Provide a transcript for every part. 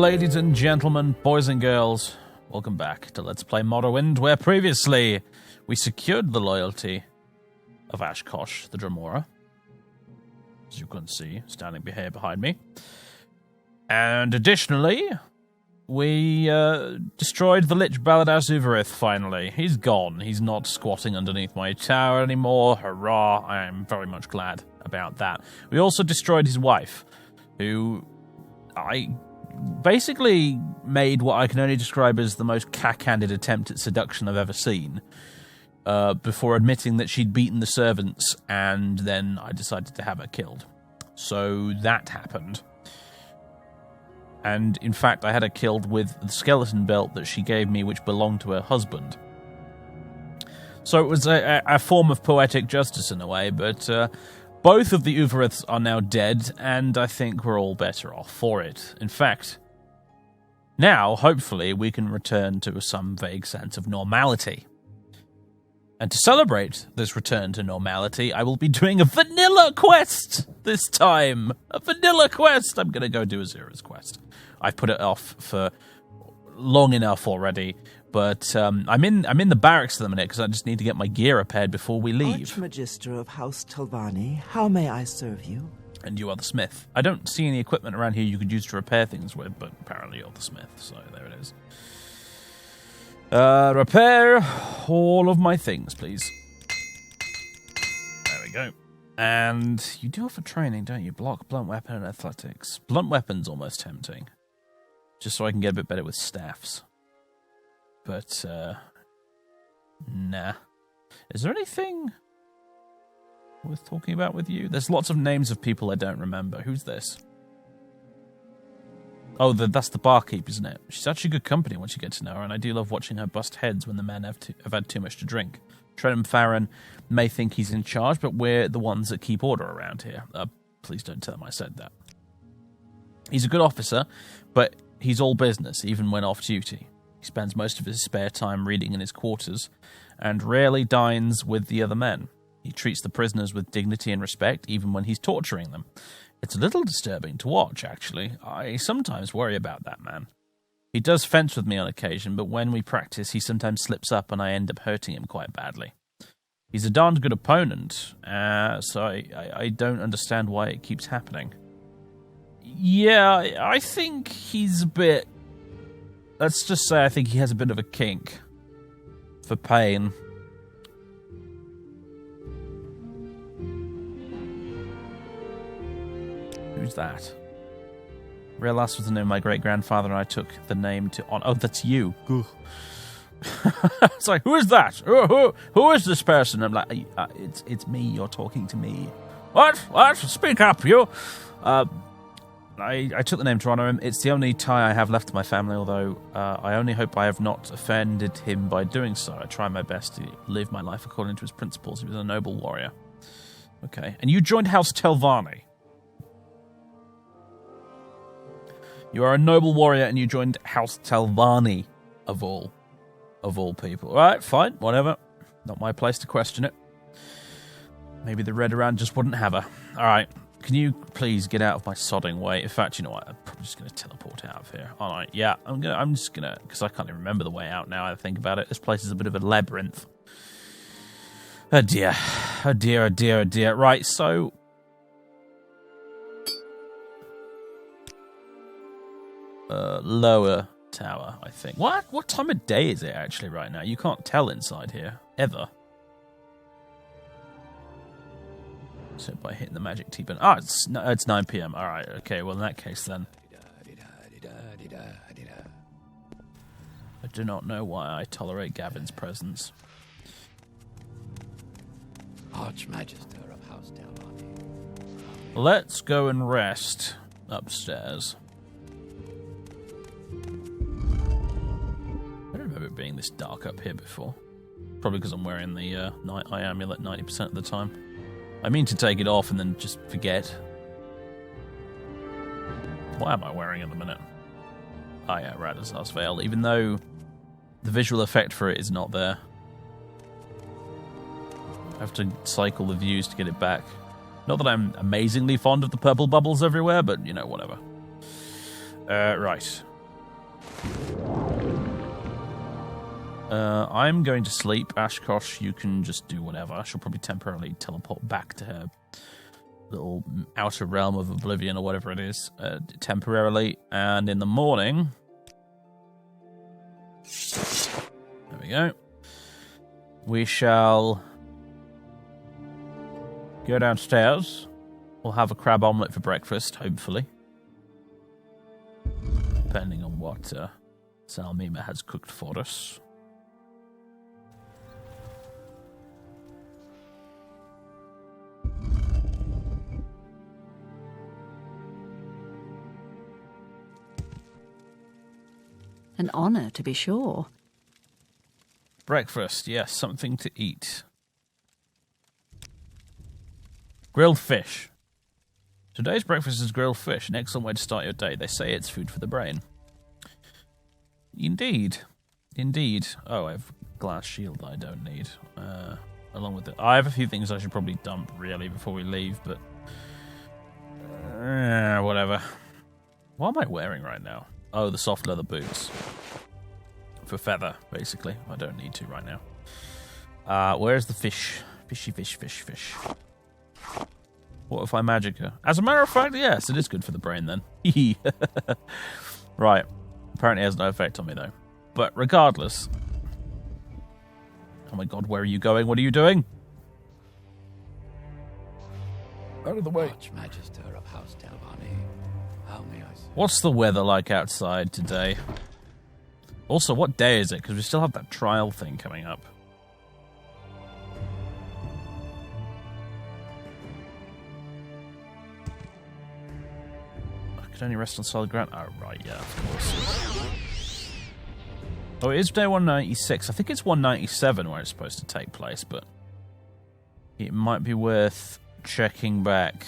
ladies and gentlemen, boys and girls, welcome back to Let's Play Morrowind, where previously we secured the loyalty of Ashkosh, the Dremora, as you can see, standing here behind me. And additionally, we destroyed the Lich Baladas Uvirith, finally. He's gone. He's not squatting underneath my tower anymore. Hurrah. I am very much glad about that. We also destroyed his wife, who I basically made what I can only describe as the most cack-handed attempt at seduction I've ever seen, before admitting that she'd beaten the servants, and then I decided to have her killed. So that happened. And in fact, I had her killed with the skeleton belt that she gave me, which belonged to her husband. So it was a form of poetic justice in a way, but both of the Uviriths are now dead, and I think we're all better off for it. In fact, now, hopefully, we can return to some vague sense of normality. And to celebrate this return to normality, I will be doing a vanilla quest this time. A vanilla quest! I'm going to go do a Zero's quest. I've put it off for long enough already, but I'm in the barracks at the minute because I just need to get my gear repaired before we leave. Archmagister of House Telvanni, how may I serve you? And you are the smith. I don't see any equipment around here you could use to repair things with, but apparently you're the smith, so there it is. Repair all of my things, please. There we go. And you do offer training, don't you? Block, blunt weapon, and athletics. Blunt weapon's almost tempting. Just so I can get a bit better with staffs. But, nah. Is there anything worth talking about with you? There's lots of names of people I don't remember. Who's this? Oh, that's the barkeep, isn't it? She's actually good company once you get to know her, and I do love watching her bust heads when the men have had too much to drink. Tread and Faeryn may think he's in charge, but we're the ones that keep order around here. Please don't tell him I said that. He's a good officer, but he's all business, even when off duty. He spends most of his spare time reading in his quarters, and rarely dines with the other men. He treats the prisoners with dignity and respect, even when he's torturing them. It's a little disturbing to watch, actually. I sometimes worry about that man. He does fence with me on occasion, but when we practice, he sometimes slips up and I end up hurting him quite badly. He's a darned good opponent, so I don't understand why it keeps happening. Yeah, I think he's a bit... Let's just say I think he has a bit of a kink for pain. Who's that? Relas was the name of my great-grandfather, and I took the name to honor... Oh, that's you. It's like, who is that? Who is this person? I'm like, it's me. You're talking to me. What? Speak up, you. I took the name to honor him. It's the only tie I have left to my family, although I only hope I have not offended him by doing so. I try my best to live my life according to his principles. He was a noble warrior. Okay. And you joined House Telvanni. You are a noble warrior, and you joined House Telvanni, of all people. All right, fine, whatever. Not my place to question it. Maybe the Red Around just wouldn't have her. All right, can you please get out of my sodding way? In fact, you know what? I'm probably just going to teleport out of here. All right, yeah, I'm just gonna, because I can't even remember the way out now. I think about it. This place is a bit of a labyrinth. Oh dear, oh dear, oh dear, oh dear. Right, so. Lower tower, I think. What time of day is it actually right now? You can't tell inside here, ever. So by hitting the magic T-button. Ah, it's 9 p.m. Alright, okay, well in that case then. I do not know why I tolerate Gavin's presence. Archmagister of House Telvanni. Let's go and rest upstairs. I don't remember it being this dark up here before. Probably because I'm wearing the night eye amulet 90% of the time. I mean to take it off and then just forget. Why am I wearing it at the minute? Oh yeah, Radazar's Veil, even though the visual effect for it is not there. I have to cycle the views to get it back. Not that I'm amazingly fond of the purple bubbles everywhere, but, you know, whatever. Right. I'm going to sleep. Ashkosh, you can just do whatever. She'll probably temporarily teleport back to her little outer realm of oblivion or whatever it is, temporarily. And in the morning... There we go. We shall go downstairs. We'll have a crab omelette for breakfast, hopefully. Depending on what Salmima has cooked for us. An honour, to be sure. Breakfast, yes, something to eat. Grilled fish. Today's breakfast is grilled fish, an excellent way to start your day. They say it's food for the brain. Indeed. Indeed. Oh, I have a glass shield that I don't need. Along with it. I have a few things I should probably dump, really, before we leave, but... whatever. What am I wearing right now? Oh, the soft leather boots. For feather, basically. I don't need to right now. Where's the fish? Fishy fish, fish, fish. What if I magic her? As a matter of fact, yes, it is good for the brain then. Right. Apparently it has no effect on me, though. But regardless... Oh my god, where are you going? What are you doing? Out of the way. Archmagister of House Talvani, how may I say? What's the weather like outside today? Also, what day is it? Because we still have that trial thing coming up. I can only rest on solid ground. Oh, right, yeah, of course. Oh, it is day 196. I think it's 197 where it's supposed to take place, but it might be worth checking back.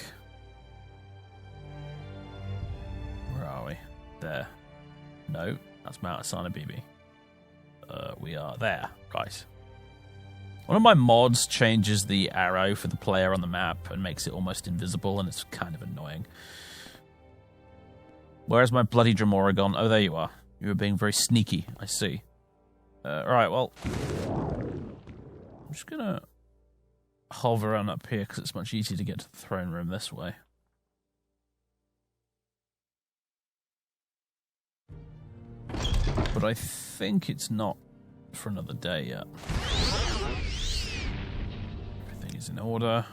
Where are we? There. No, that's Mount Asana BB. We are there. Right. One of my mods changes the arrow for the player on the map and makes it almost invisible, and it's kind of annoying. Where's my bloody Dremora gone? Oh, there you are. You were being very sneaky, I see. Alright, well... I'm just gonna hover around up here, because it's much easier to get to the throne room this way. But I think it's not for another day yet. Everything is in order.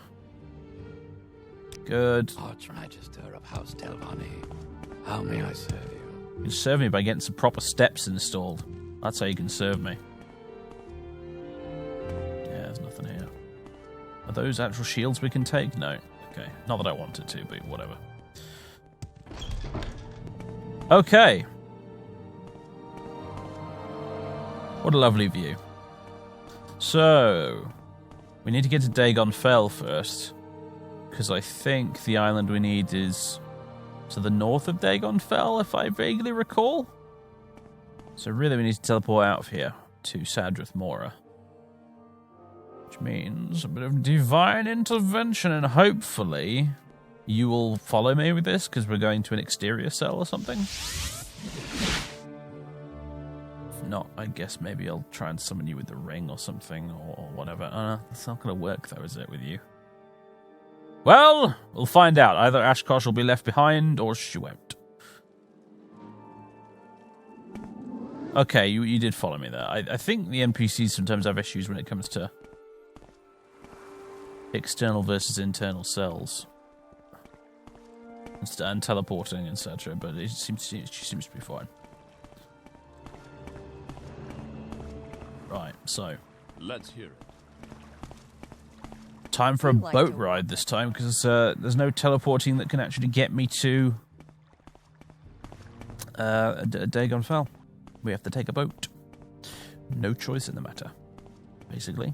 Good. Archmagister of House Talvani, how may I serve you? You can serve me by getting some proper steps installed. That's how you can serve me. Yeah, there's nothing here. Are those actual shields we can take? No. Okay. Not that I wanted to, but whatever. Okay. What a lovely view. So, we need to get to Dagon Fell first, because I think the island we need is to the north of Dagon Fell, if I vaguely recall. So really we need to teleport out of here to Sadrith Mora. Which means a bit of divine intervention, and hopefully you will follow me with this, because we're going to an exterior cell or something. If not, I guess maybe I'll try and summon you with the ring or something, or whatever. It's not going to work though, is it, with you? Well, we'll find out. Either Ashkosh will be left behind, or she won't. Okay, you did follow me there. I think the NPCs sometimes have issues when it comes to external versus internal cells. And teleporting, etc. But she seems to be fine. Right, so... Let's hear it. Time for a boat ride this time, because there's no teleporting that can actually get me to Dagon Fell. We have to take a boat. No choice in the matter, basically.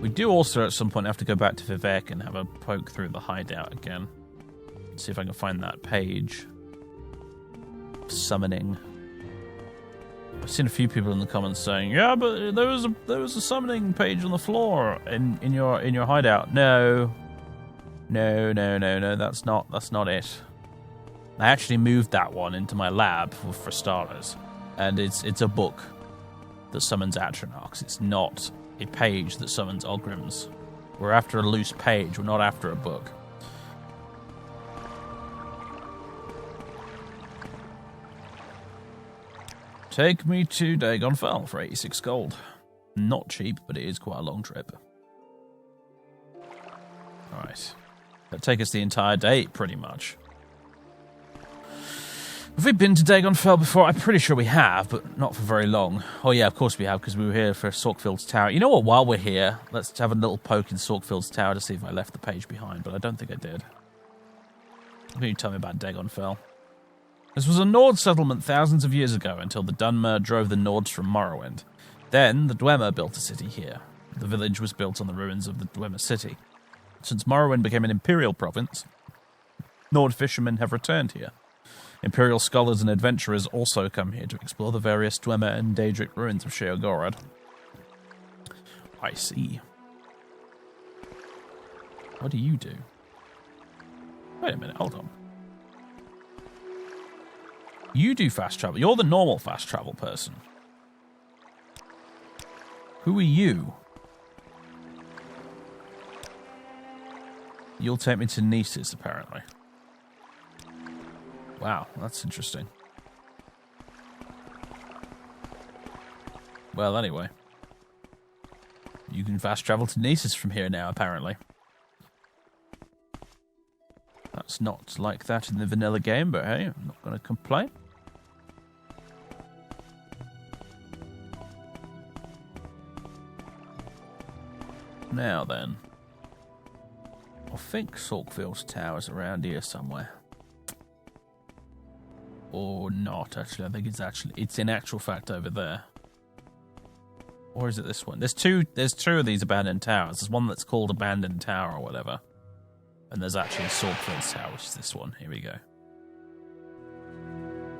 We do also at some point have to go back to Vivek and have a poke through the hideout again. See if I can find that page. Summoning. I've seen a few people in the comments saying, "Yeah, but there was a summoning page on the floor in your hideout." No, that's not it. I actually moved that one into my lab for starters, and it's a book that summons Atronachs. It's not a page that summons Ogrims. We're after a loose page, we're not after a book. Take me to Dagon Fell for 86 gold. Not cheap, but it is quite a long trip. Alright. That'll take us the entire day, pretty much. Have we been to Dagon Fell before? I'm pretty sure we have, but not for very long. Oh yeah, of course we have, because we were here for Sorkfield's Tower. You know what, while we're here, let's have a little poke in Sorkfield's Tower to see if I left the page behind, but I don't think I did. What can you tell me about Dagon Fell? This was a Nord settlement thousands of years ago, until the Dunmer drove the Nords from Morrowind. Then, the Dwemer built a city here. The village was built on the ruins of the Dwemer city. Since Morrowind became an imperial province, Nord fishermen have returned here. Imperial scholars and adventurers also come here to explore the various Dwemer and Daedric ruins of Sheogorath. I see. What do you do? Wait a minute, hold on. You do fast travel. You're the normal fast travel person. Who are you? You'll take me to Nices, apparently. Wow, that's interesting. Well, anyway. You can fast travel to Nices from here now, apparently. That's not like that in the vanilla game, but hey, I'm not going to complain. Now then. I think Sorkfield's Tower's around here somewhere. Or not, actually. I think it's in actual fact over there. Or is it this one? There's two of these abandoned towers. There's one that's called Abandoned Tower or whatever. And there's actually Sorkfield's Tower, which is this one. Here we go.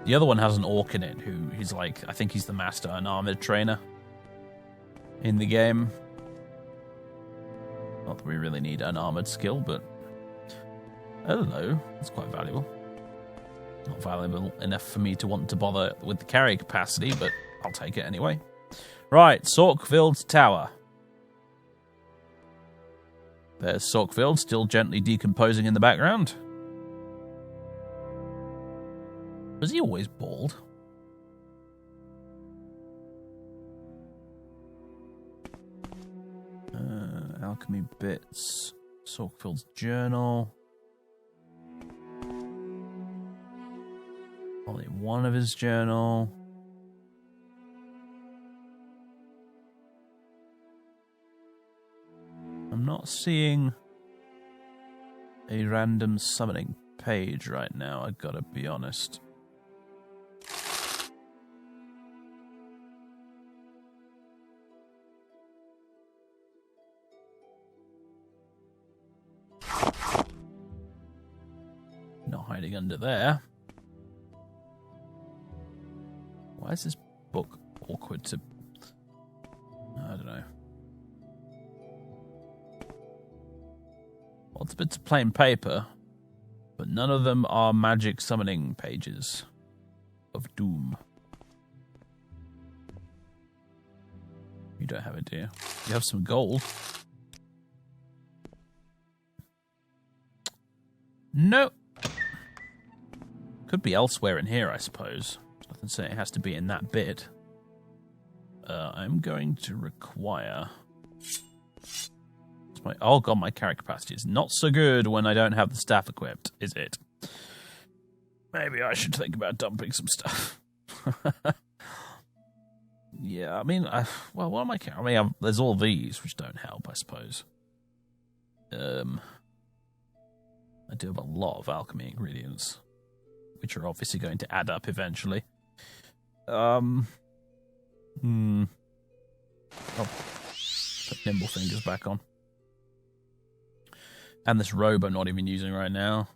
The other one has an orc in it he's like, I think he's the master unarmored trainer in the game. Not that we really need unarmored skill, but hello, that's quite valuable. Not valuable enough for me to want to bother with the carry capacity, but I'll take it anyway. Right, Sorkfield's Tower. There's Sorkfield, still gently decomposing in the background. Was he always bald? Alchemy bits. Sorkfield's journal. Only one of his journal. I'm not seeing a random summoning page right now, I gotta be honest. Not hiding under there. Why is this book awkward to... I don't know. Lots of bits of plain paper, but none of them are magic summoning pages of doom. You don't have it, do you? You have some gold. No. Could be elsewhere in here, I suppose. Nothing saying it has to be in that bit. I'm going to require... Oh god, my carry capacity is not so good when I don't have the staff equipped, is it? Maybe I should think about dumping some stuff. Yeah, I mean, well, what am I carrying? I mean, there's all these, which don't help, I suppose. I do have a lot of alchemy ingredients, which are obviously going to add up eventually. Oh, put nimble fingers back on. And this robe I'm not even using right now.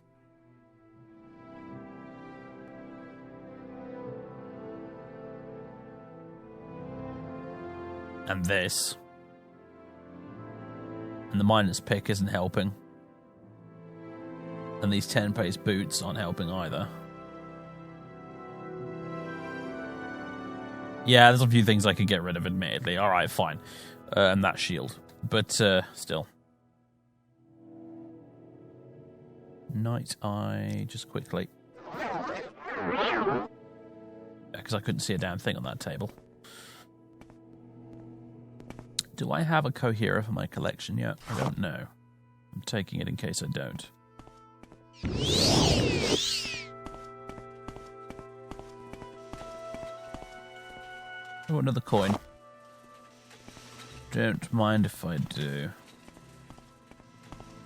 And this. And the miner's pick isn't helping. And these 10 pace boots aren't helping either. Yeah, there's a few things I could get rid of, admittedly. Alright, fine. And that shield. But, still. Night Eye, just quickly. Because I couldn't see a damn thing on that table. Do I have a coherer for my collection yet? I don't know. I'm taking it in case I don't. Oh, another coin. Don't mind if I do.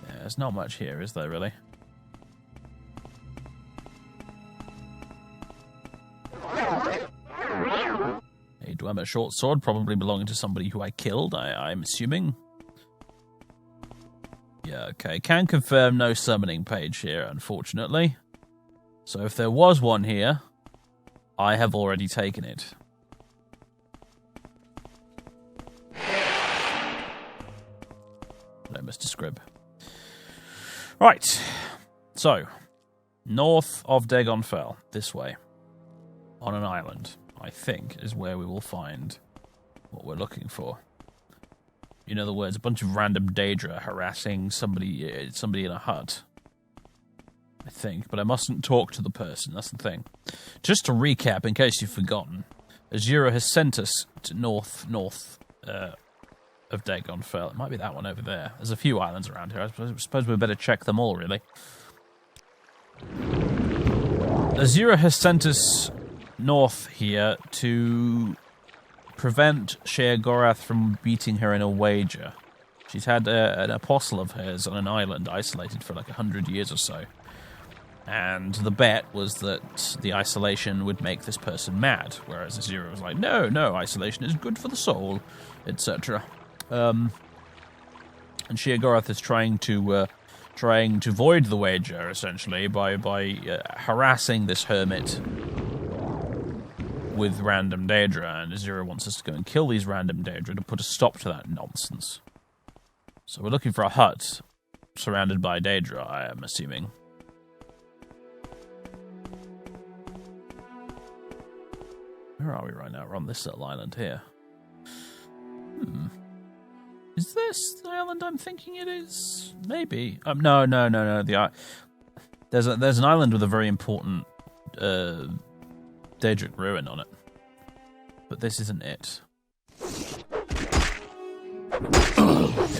Yeah, there's not much here, is there, really? A Dwemer short sword, probably belonging to somebody who I killed, I'm assuming. Yeah, okay. Can confirm no summoning page here, unfortunately. So if there was one here, I have already taken it. No, Mr. Scribb. Right. So, north of Dagon Fell, this way, on an island, I think, is where we will find what we're looking for. In other words, a bunch of random Daedra harassing somebody in a hut. I think, but I mustn't talk to the person, that's the thing. Just to recap, in case you've forgotten, Azura has sent us to north of Dagon Fell. It might be that one over there. There's a few islands around here. I suppose we better check them all, really. Azura has sent us north here to prevent Sheogorath from beating her in a wager. She's had an apostle of hers on an island isolated for like 100 years or so. And the bet was that the isolation would make this person mad, whereas Azura was like, no, isolation is good for the soul, etc. And Sheogorath is trying to void the wager, essentially, by harassing this hermit with random Daedra, and Azura wants us to go and kill these random Daedra to put a stop to that nonsense. So we're looking for a hut surrounded by Daedra, I am assuming. Where are we right now? We're on this little island here. Is this the island I'm thinking it is? Maybe. No. There's an island with a very important Daedric ruin on it. But this isn't it. Feel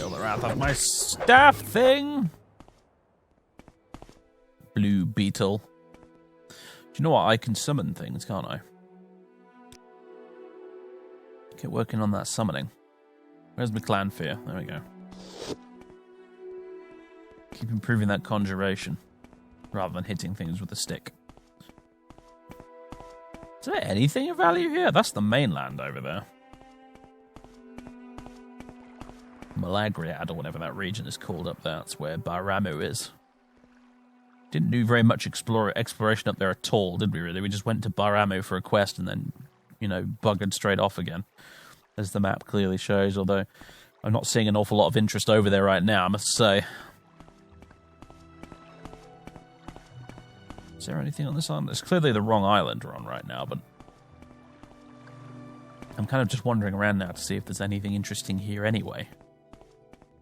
the wrath of my staff thing! Blue beetle. Do you know what? I can summon things, can't I? Get working on that summoning. Where's my clan fear? There we go. Keep improving that conjuration, rather than hitting things with a stick. Is there anything of value here? That's the mainland over there. Malagriad, or whatever that region is called up there. That's where Baramu is. Didn't do very much exploration up there at all, did we really? We just went to Baramu for a quest and then, buggered straight off again. As the map clearly shows, although I'm not seeing an awful lot of interest over there right now, I must say. Is there anything on this island? It's clearly the wrong island we're on right now, but I'm kind of just wandering around now to see if there's anything interesting here anyway.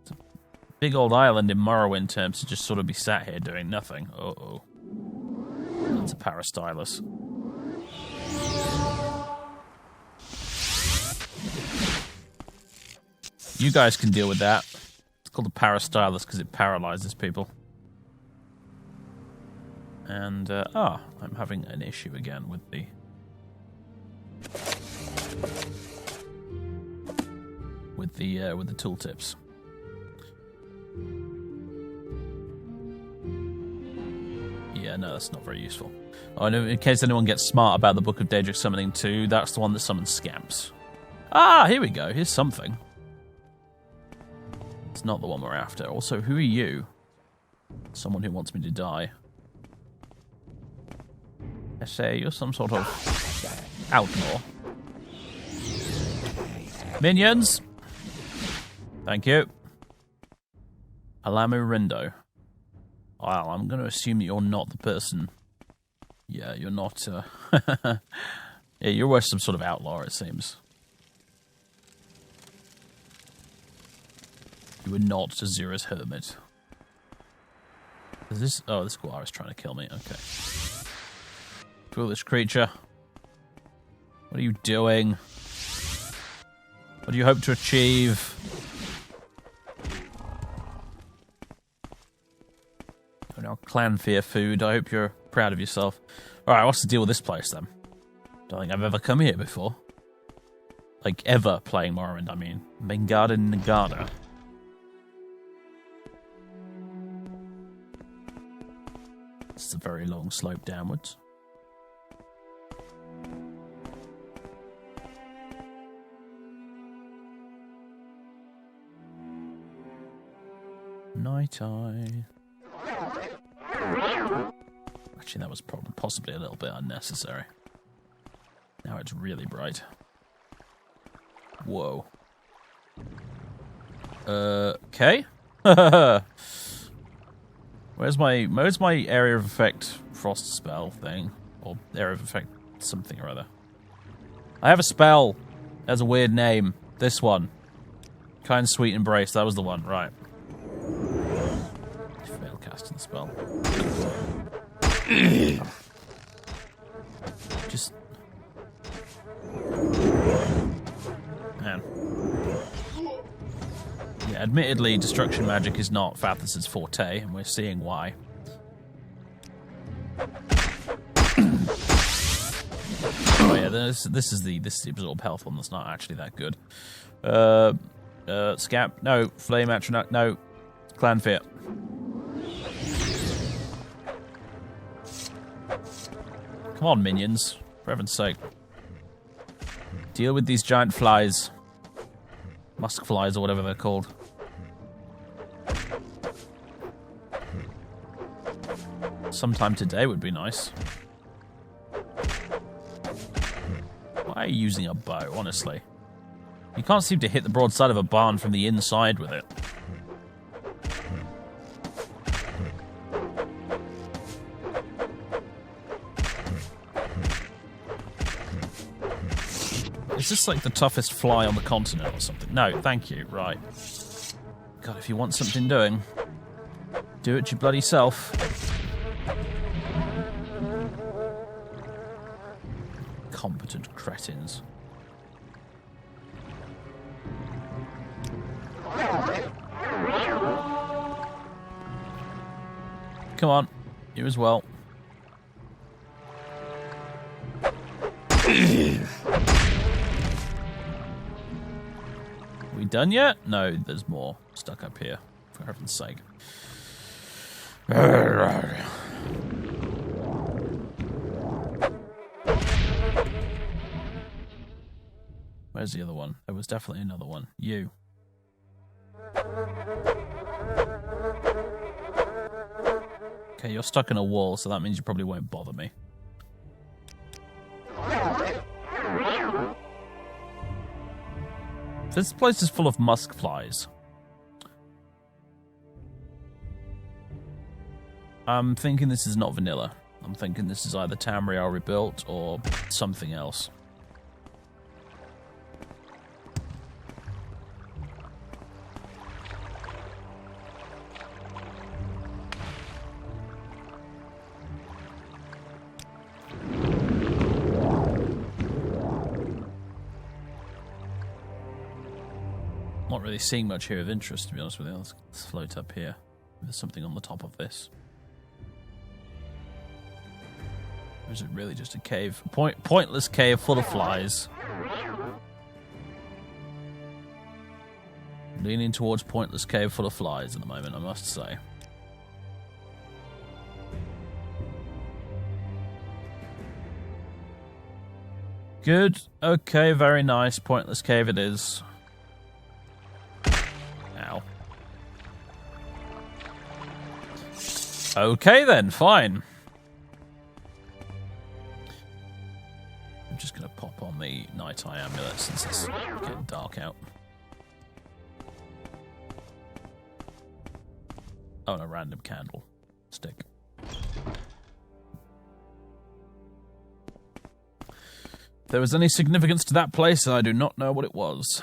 It's a big old island in Morrowind terms to just sort of be sat here doing nothing. Uh-oh. That's a Parastylus. You guys can deal with that. It's called a Parastylus because it paralyzes people. And, I'm having an issue again with the... With the tooltips. Yeah, no, that's not very useful. Oh, and in case anyone gets smart about the Book of Daedric Summoning 2, that's the one that summons scamps. Ah, here we go. Here's something. It's not the one we're after. Also, who are you? Someone who wants me to die. I say you're some sort of outlaw. Minions! Thank you. Alamu Rindo. Well, I'm going to assume that you're not the person. Yeah, you're not, Yeah, you were some sort of outlaw, it seems. You were not Azura's hermit. Is this... Oh, this Guar is trying to kill me. Okay. Foolish creature. What are you doing? What do you hope to achieve? Oh, now clan fear food. I hope you're proud of yourself. Alright, what's the deal with this place, then? Don't think I've ever come here before. Like, ever playing Morrowind, I mean. Bengada Nagada. It's a very long slope downwards. Night eye. Actually, that was possibly a little bit unnecessary. Now it's really bright. Whoa. Okay. Where's my area of effect frost spell thing? Or area of effect something or other. I have a spell. It has a weird name. This one. Kind Sweet Embrace. That was the one. Right. Fail casting the spell. Just... Man. Yeah, admittedly, destruction magic is not Fathus' forte, and we're seeing why. Oh yeah, this is the absorb health one that's not actually that good. Scap, no. Flame Atronach, no. Clan Fear. Come on, minions. For heaven's sake. Deal with these giant flies. Musk flies, or whatever they're called. Sometime today would be nice. Why are you using a bow, honestly? You can't seem to hit the broadside of a barn from the inside with it. Is this like the toughest fly on the continent or something? No, thank you. Right. God, if you want something doing, do it your bloody self. Competent cretins. Come on, you as well. We done yet? No, there's more stuck up here, for heaven's sake. Where's the other one? There was definitely another one. You. Okay, you're stuck in a wall, so that means you probably won't bother me. This place is full of musk flies. I'm thinking this is not vanilla. I'm thinking this is either Tamriel Rebuilt or something else. Not really seeing much here of interest, to be honest with you. Let's float up here. There's something on the top of this. Or is it really just a cave? Pointless cave full of flies. Leaning towards pointless cave full of flies at the moment, I must say. Good. Okay, very nice. Pointless cave it is. Ow. Okay then, fine. I'm just going to pop on the night eye amulet since it's getting dark out. Oh, and a random candle stick. there was any significance to that place, I do not know what it was.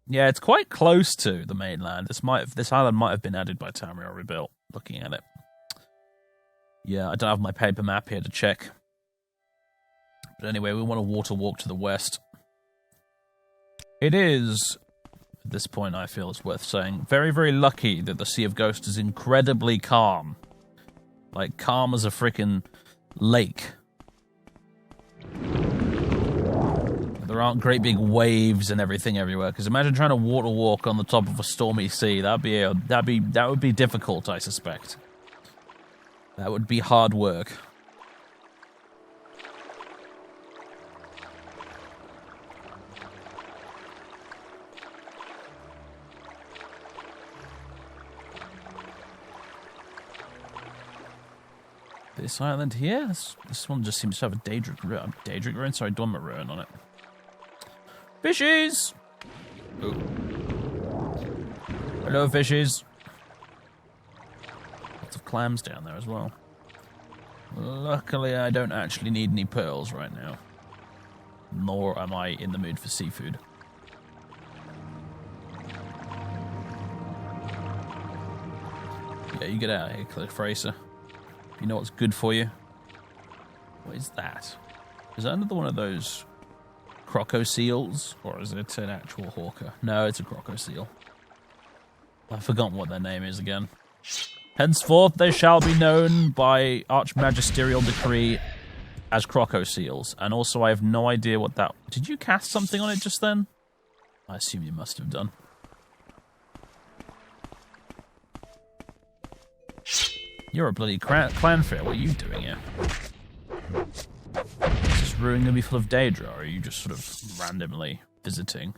Yeah, it's quite close to the mainland. This island might have been added by Tamriel Rebuilt, looking at it. Yeah, I don't have my paper map here to check. But anyway, we want a water walk to the west. It is, at this point I feel it's worth saying, very, very lucky that the Sea of Ghosts is incredibly calm. Like, calm as a freaking lake. There aren't great big waves and everything everywhere. Because imagine trying to water walk on the top of a stormy sea. That would be difficult, I suspect. That would be hard work. This island here, this one just seems to have a Daedric ruin, sorry, Dormant ruin on it. Fishies! Ooh. Hello, fishies. Lots of clams down there as well. Luckily, I don't actually need any pearls right now. Nor am I in the mood for seafood. Yeah, you get out of here, Cliff Fraser. You know what's good for you? What is that? Is that another one of those croco seals? Or is it an actual hawker? No, it's a croco seal. I've forgotten what their name is again. Henceforth they shall be known by archmagisterial decree as croco seals. And also I have no idea what that... Did you cast something on it just then? I assume you must have done. You're a bloody clanfair. What are you doing here? Is this ruin going to be full of Daedra, or are you just sort of randomly visiting?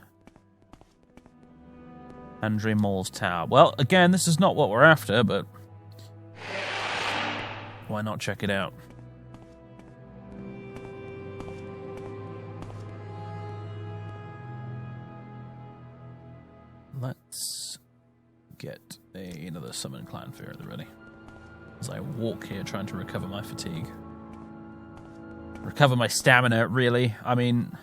Andre Mall's Tower. Well, again, this is not what we're after, but... why not check it out? Let's get another summon clanfair at the ready. As I walk here trying to recover my fatigue. Recover my stamina, really. I mean,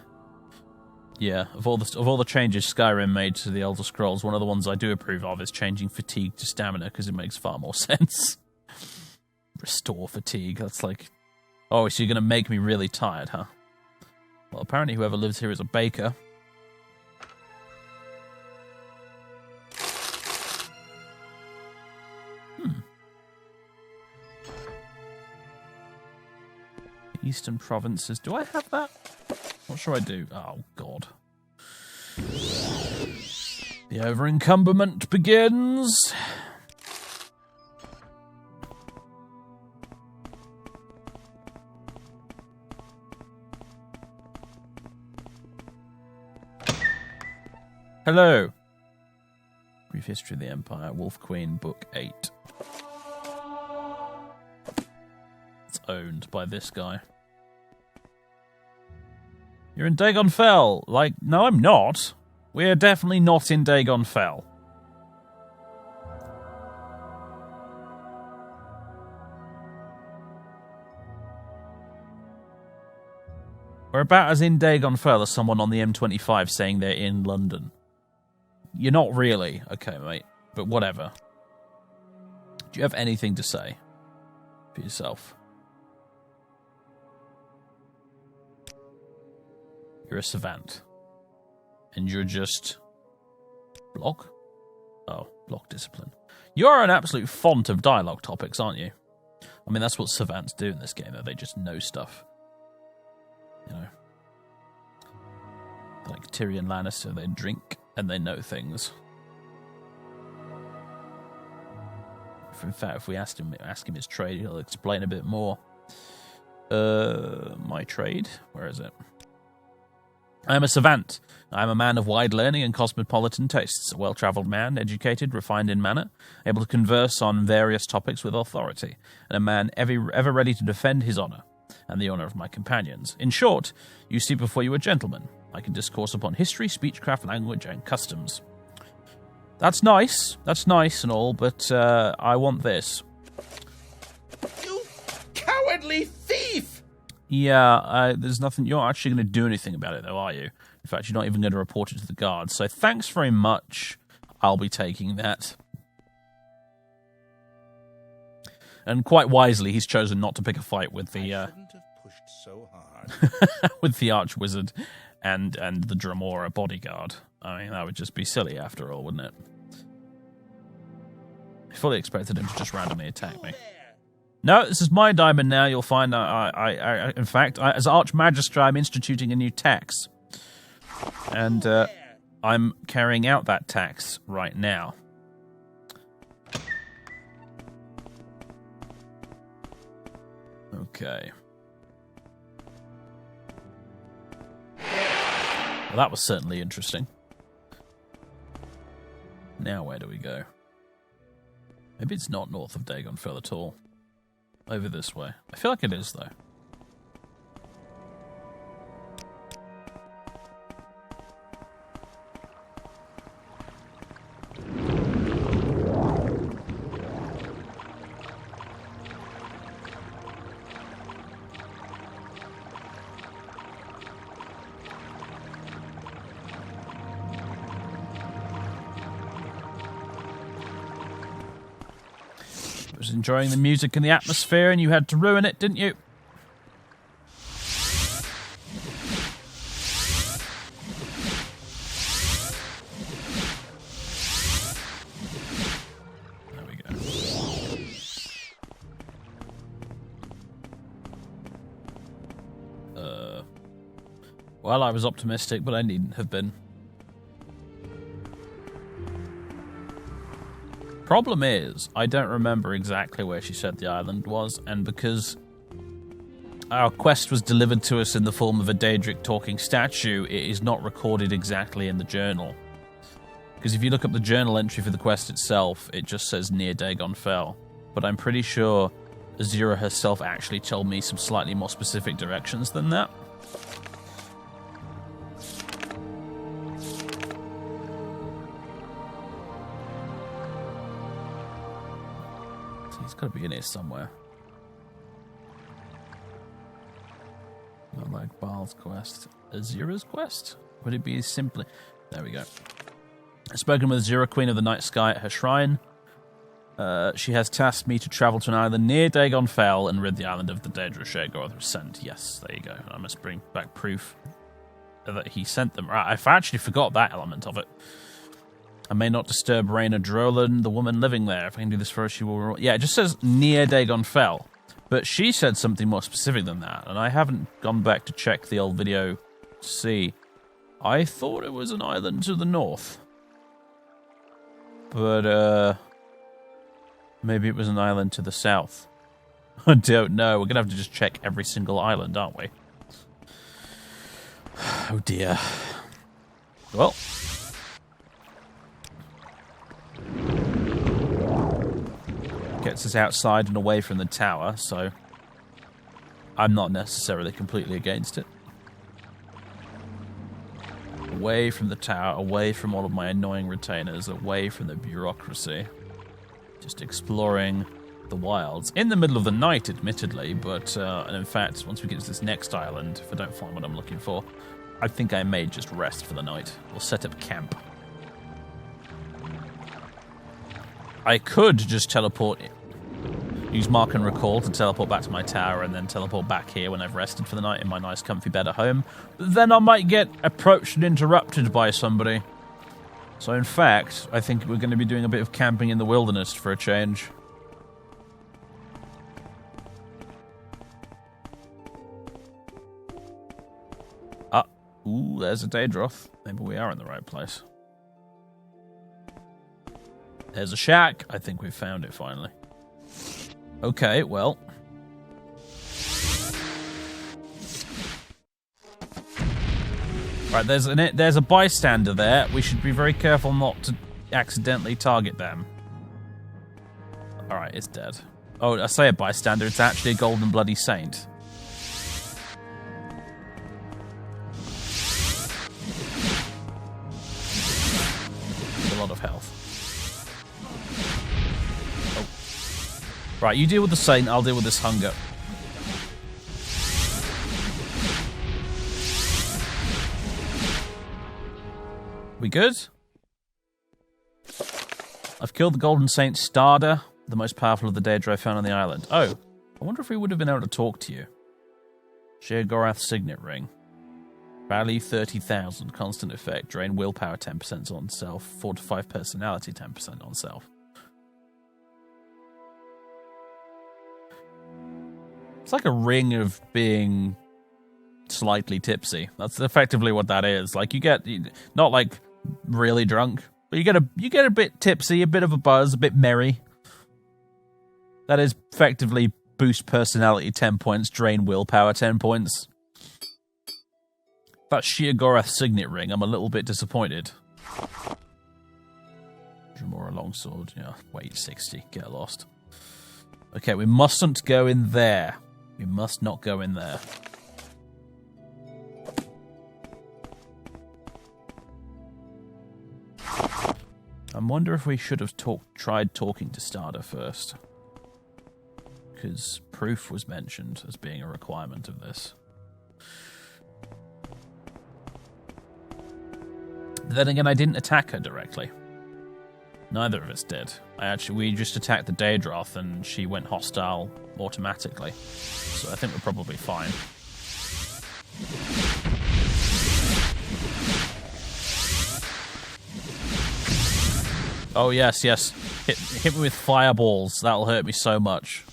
yeah, of all the changes Skyrim made to the Elder Scrolls, one of the ones I do approve of is changing fatigue to stamina, because it makes far more sense. Restore fatigue, that's like, oh, so you're going to make me really tired, huh? Well, apparently whoever lives here is a baker. Eastern provinces. Do I have that? What should I do? Oh, God. The over-encumberment begins. Hello. Brief History of the Empire, Wolf Queen, Book 8. It's owned by this guy. You're in Dagon Fell. Like, no, I'm not. We're definitely not in Dagon Fell. We're about as in Dagon Fell as someone on the M25 saying they're in London. You're not really. Okay, mate. But whatever. Do you have anything to say for yourself? You're a savant. And you're just... block? Oh, block discipline. You're an absolute font of dialogue topics, aren't you? I mean, that's what savants do in this game, though. They just know stuff. You know. Like Tyrion Lannister, they drink and they know things. In fact, if we ask him his trade, he'll explain a bit more. My trade? Where is it? I am a savant. I am a man of wide learning and cosmopolitan tastes, a well-travelled man, educated, refined in manner, able to converse on various topics with authority, and a man ever ready to defend his honour, and the honour of my companions. In short, you see before you a gentleman. I can discourse upon history, speechcraft, language, and customs. That's nice and all, but I want this. You cowardly thief! Yeah, there's nothing. You're not actually going to do anything about it, though, are you? In fact, you're not even going to report it to the guards. So thanks very much. I'll be taking that. And quite wisely, he's chosen not to pick a fight with the shouldn't have pushed so hard. with the Archwizard and the Dremora bodyguard. I mean, that would just be silly after all, wouldn't it? I fully expected him to just randomly attack me. No, this is my diamond now. You'll find in fact, as Archmagister, I'm instituting a new tax. And I'm carrying out that tax right now. Okay. Well, that was certainly interesting. Now where do we go? Maybe it's not north of Dagon Fell at all. Over this way. I feel like it is, though. Was enjoying the music and the atmosphere, and you had to ruin it, didn't you? There we go. Well, I was optimistic, but I needn't have been. Problem is, I don't remember exactly where she said the island was, and because our quest was delivered to us in the form of a Daedric talking statue, it is not recorded exactly in the journal. Because if you look up the journal entry for the quest itself, it just says near Dagon Fell. But I'm pretty sure Azura herself actually told me some slightly more specific directions than that. He's got to be in here somewhere. Not like Baal's quest. Azura's quest? Would it be simply... There we go. I've spoken with Azura, Queen of the Night Sky, at her shrine. She has tasked me to travel to an island near Dagon Fell and rid the island of the Daedra Shagor sent. Yes, there you go. I must bring back proof that he sent them. Right, I've actually forgot that element of it. I may not disturb Rhaena Drolan, the woman living there. If I can do this for her, she will... Yeah, it just says near Dagon Fell. But she said something more specific than that, and I haven't gone back to check the old video to see. I thought it was an island to the north. But, maybe it was an island to the south. I don't know. We're going to have to just check every single island, aren't we? Oh, dear. Well... Gets us outside and away from the tower, so I'm not necessarily completely against it. Away from the tower, away from all of my annoying retainers, away from the bureaucracy. Just exploring the wilds. In the middle of the night, admittedly, but and in fact, once we get to this next island, if I don't find what I'm looking for, I think I may just rest for the night. We'll set up camp. I could just teleport, use Mark and Recall to teleport back to my tower and then teleport back here when I've rested for the night in my nice comfy bed at home. But then I might get approached and interrupted by somebody. So in fact, I think we're going to be doing a bit of camping in the wilderness for a change. Ooh, there's a Daedroth. Maybe we are in the right place. There's a shack. I think we've found it finally. Okay, well. Right, there's a bystander there. We should be very careful not to accidentally target them. Alright, it's dead. Oh, I say a bystander, it's actually a golden bloody saint. A lot of health. Right, you deal with the saint, I'll deal with this hunger. We good? I've killed the Golden Saint Starder, the most powerful of the Daedra I found on the island. Oh, I wonder if we would have been able to talk to you. Sheogorath Signet Ring. Value 30,000, constant effect. Drain willpower 10% on self. Fortify personality 10% on self. It's like a ring of being slightly tipsy. That's effectively what that is. Like, you get, not like really drunk, but you get a bit tipsy, a bit of a buzz, a bit merry. That is effectively boost personality 10 points, drain willpower 10 points. That Sheogorath Signet Ring, I'm a little bit disappointed. Dremora Longsword, yeah, weight 60, get lost. Okay, we mustn't go in there. We must not go in there. I wonder if we should have tried talking to Starder first. Because proof was mentioned as being a requirement of this. Then again, I didn't attack her directly. Neither of us did. We just attacked the Daedroth and she went hostile automatically. So I think we're probably fine. Oh yes, yes. Hit me with fireballs. That'll hurt me so much.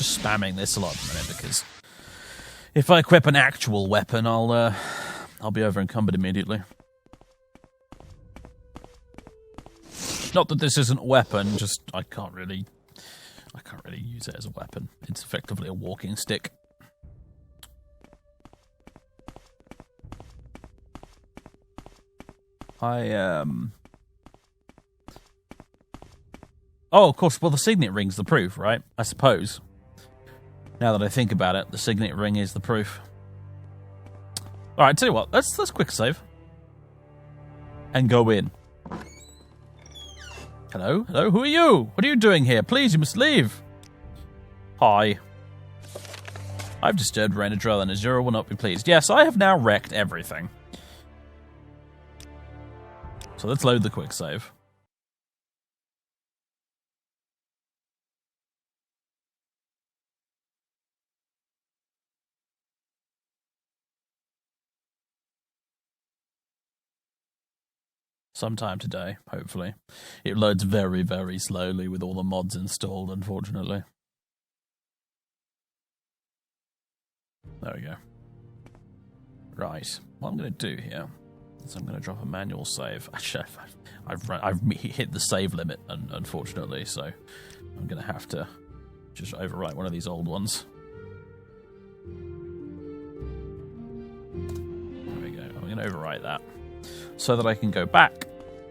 Spamming this a lot at the minute because if I equip an actual weapon, I'll be over encumbered immediately. Not that this isn't a weapon, just I can't really use it as a weapon. It's effectively a walking stick. Oh, of course. Well, the signet ring's the proof, right? I suppose. Now that I think about it, the signet ring is the proof. Alright, tell you what, let's quick save. And go in. Hello? Hello? Who are you? What are you doing here? Please, you must leave. Hi. I've disturbed Renadrell and Azura will not be pleased. Yes, I have now wrecked everything. So let's load the quick save. Sometime today, hopefully. It loads very, very slowly with all the mods installed, unfortunately. There we go. Right, what I'm going to do here is I'm going to drop a manual save. Actually, I've hit the save limit, unfortunately, so I'm going to have to just overwrite one of these old ones. There we go. I'm going to overwrite that so that I can go back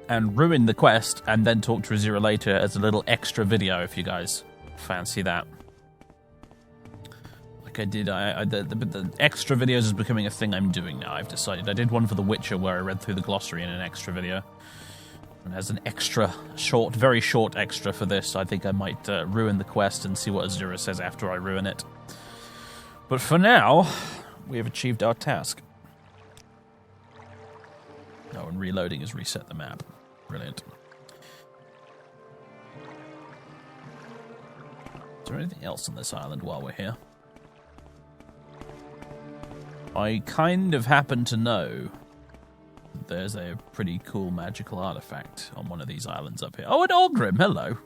and ruin the quest and then talk to Azura later as a little extra video if you guys fancy that. Like I did, the extra videos is becoming a thing I'm doing now, I've decided. I did one for The Witcher where I read through the glossary in an extra video. And as an extra, very short extra for this, I think I might ruin the quest and see what Azura says after I ruin it. But for now, we have achieved our task. Oh, and reloading has reset the map. Brilliant. Is there anything else on this island while we're here? I kind of happen to know there's a pretty cool magical artifact on one of these islands up here. Oh, an Ogrim, hello.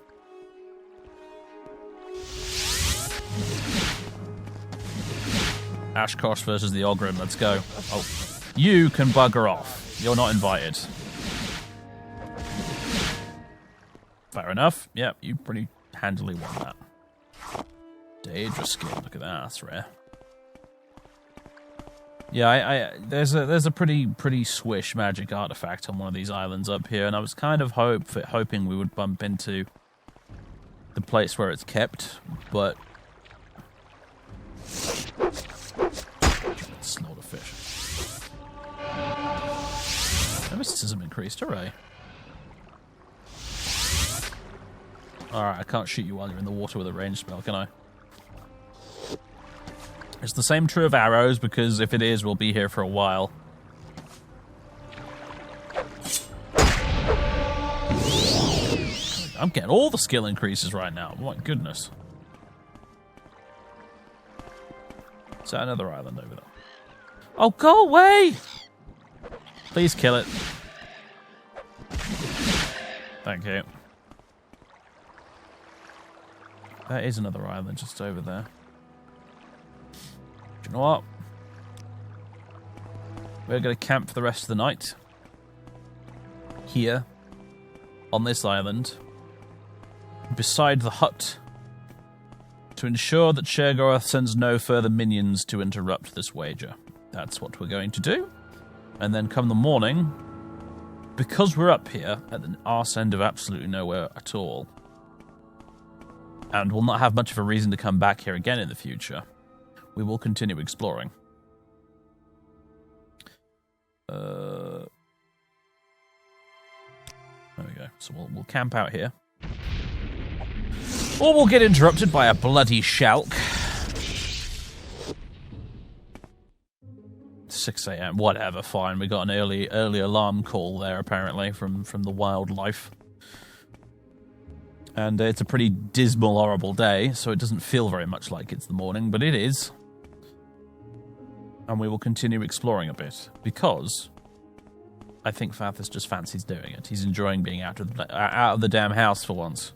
Ashkosh versus the Ogrim, let's go. Oh, you can bugger off. You're not invited. Fair enough. Yeah, you pretty handily won that. Daedra skin, look at that, that's rare. Yeah, there's a pretty swish magic artifact on one of these islands up here, and I was kind of hoping we would bump into the place where it's kept, but slaughter fish. My mysticism increased, hooray. Alright, I can't shoot you while you're in the water with a ranged spell, can I? Is the same true of arrows? Because if it is, we'll be here for a while. I'm getting all the skill increases right now. My goodness. Is that another island over there? Oh, go away! Please kill it. Thank you. There is another island just over there. Do you know what? We're going to camp for the rest of the night. Here. On this island. Beside the hut. To ensure that Sheogorath sends no further minions to interrupt this wager. That's what we're going to do. And then come the morning, because we're up here at the arse end of absolutely nowhere at all, and we'll not have much of a reason to come back here again in the future, we will continue exploring. There we go. So we'll camp out here. Or we'll get interrupted by a bloody shalk. 6 a.m. Whatever, fine. We got an early alarm call there, apparently, from the wildlife. And it's a pretty dismal, horrible day, so it doesn't feel very much like it's the morning, but it is. And we will continue exploring a bit, because I think Fathers just fancies doing it. He's enjoying being out of the damn house for once.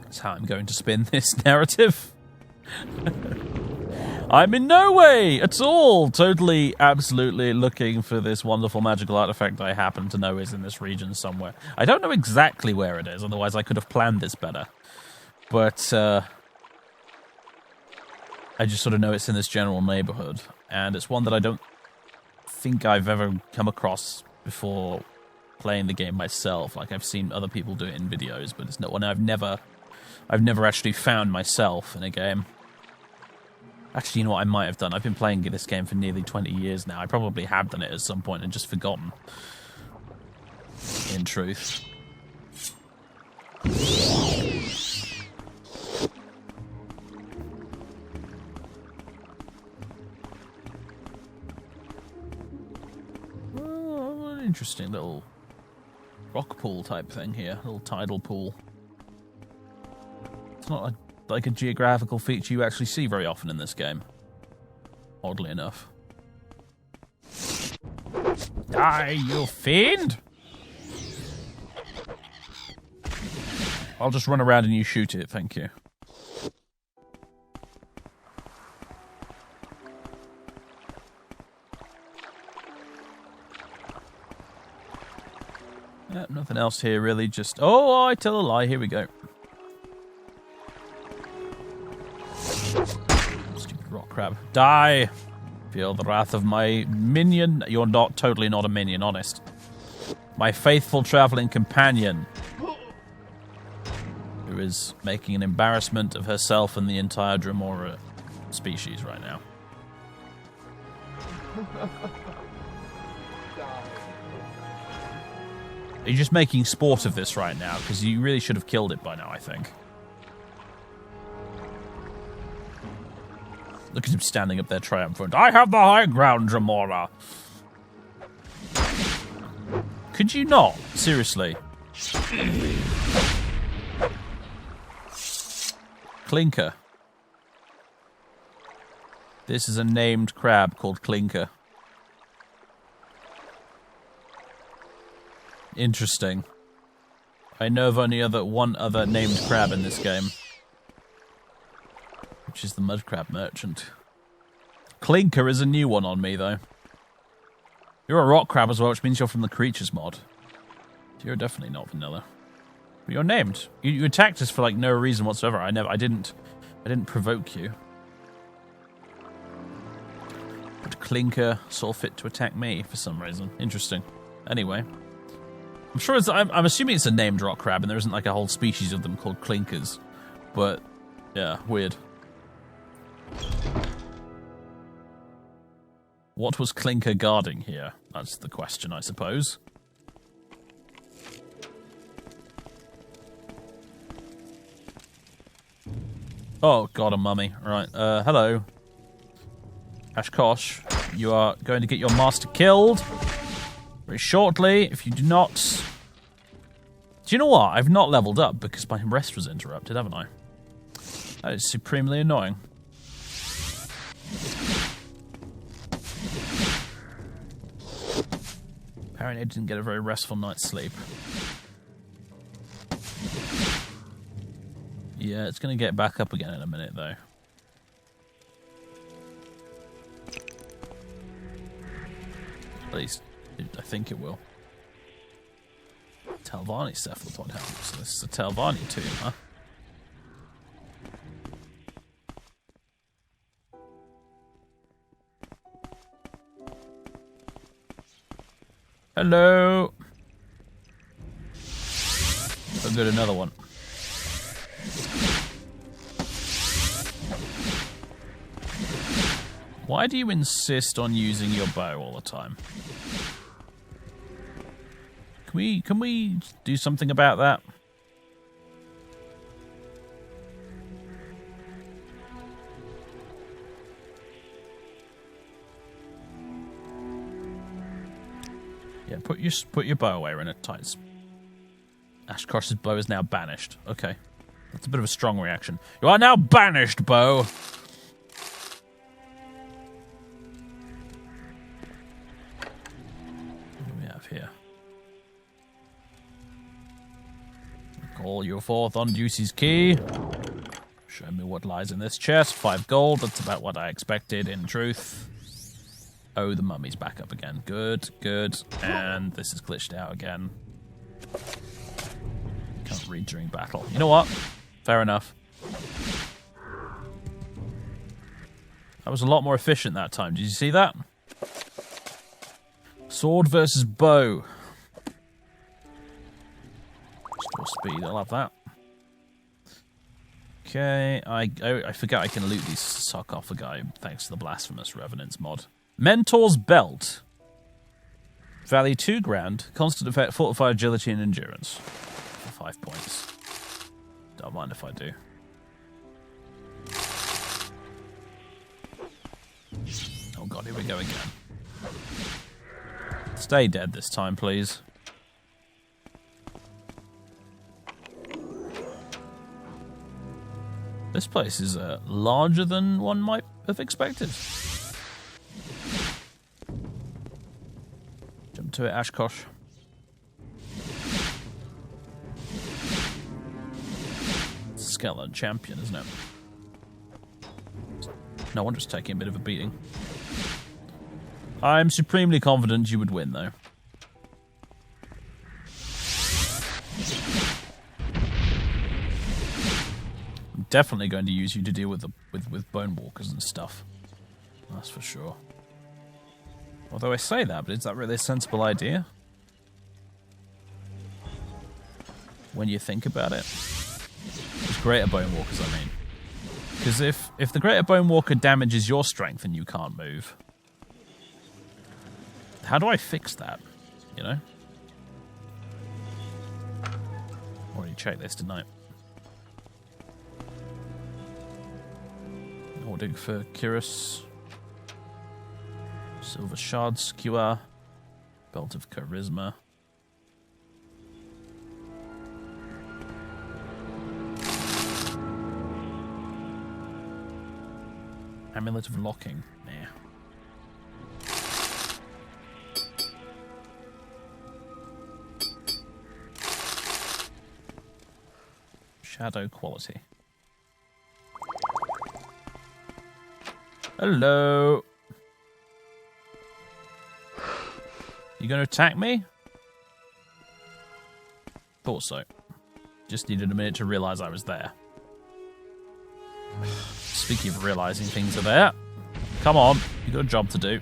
That's how I'm going to spin this narrative. I'm in no way at all totally, absolutely looking for this wonderful magical artifact I happen to know is in this region somewhere. I don't know exactly where it is, otherwise I could have planned this better. But I just sort of know it's in this general neighborhood, and it's one that I don't think I've ever come across before playing the game myself. Like, I've seen other people do it in videos, but it's not one I've never actually found myself in a game. Actually, you know what I might have done? I've been playing this game for nearly 20 years now. I probably have done it at some point and just forgotten. In truth. Oh, an interesting little rock pool type thing here. Little tidal pool. It's not like a geographical feature you actually see very often in this game. Oddly enough. Die, you fiend! I'll just run around and you shoot it, thank you. Yep, nothing else here really, just... Oh, I tell a lie, here we go. Stupid rock crab. Die! Feel the wrath of my minion. You're totally not a minion, honest. My faithful traveling companion. Who is making an embarrassment of herself and the entire Dremora species right now. You're just making sport of this right now, because you really should have killed it by now, I think. Look at him standing up there triumphant. I have the high ground, Dremora. Could you not? Seriously. Clinker. This is a named crab called Clinker. Interesting. I know of only one other named crab in this game. Which is the mud crab merchant. Clinker is a new one on me, though. You're a rock crab as well, which means you're from the creatures mod. So you're definitely not vanilla. But you're named. You attacked us for like no reason whatsoever. I didn't provoke you. But Clinker saw fit to attack me for some reason. Interesting. Anyway. I'm sure I'm assuming it's a named rock crab and there isn't like a whole species of them called clinkers. But, yeah, weird. What was Clinker guarding here? That's the question, I suppose. Oh, God, a mummy. Right, hello. Ashkosh, you are going to get your master killed very shortly if you do not... Do you know what? I've not leveled up because my rest was interrupted, haven't I? That is supremely annoying. Apparently I didn't get a very restful night's sleep. Yeah, it's going to get back up again in a minute, though. At least, I think it will. Telvanni cephalopod helmet. So this is a Telvanni tomb, huh? Hello. Oh, good, another one. Why do you insist on using your bow all the time? Can we do something about that? Yeah, put your bow away, in it, tights. Ashkosh's bow is now banished. Okay. That's a bit of a strong reaction. You are now banished, bow! What do we have here? Call your forth on Ducey's key. Show me what lies in this chest. 5 gold. That's about what I expected, in truth. Oh, the mummy's back up again. Good, good. And this is glitched out again. Can't read during battle. You know what? Fair enough. That was a lot more efficient that time. Did you see that? Sword versus bow. Restore speed. I'll have that. Okay. I forget I can loot these sarcophagi thanks to the Blasphemous Revenants mod. Mentor's Belt. Value 2 grand. Constant effect, fortified agility and endurance. For 5 points. Don't mind if I do. Oh god, here we go again. Stay dead this time, please. This place is larger than one might have expected. Jump to it, Ashkosh. Skeleton champion, isn't it? No wonder it's taking a bit of a beating. I'm supremely confident you would win, though. I'm definitely going to use you to deal with with bone walkers and stuff. That's for sure. Although I say that, but is that really a sensible idea? When you think about it. It's greater bone walkers, I mean. Because if the greater bone walker damages your strength and you can't move, how do I fix that? You know? Already checked this tonight. Ording for Cyrus. Silver Shard Skewer. Belt of Charisma. Amulet of Locking. Nah. Shadow Quality. Hello. You gonna attack me? Thought so. Just needed a minute to realize I was there. Speaking of realizing things are there, come on, you got a job to do.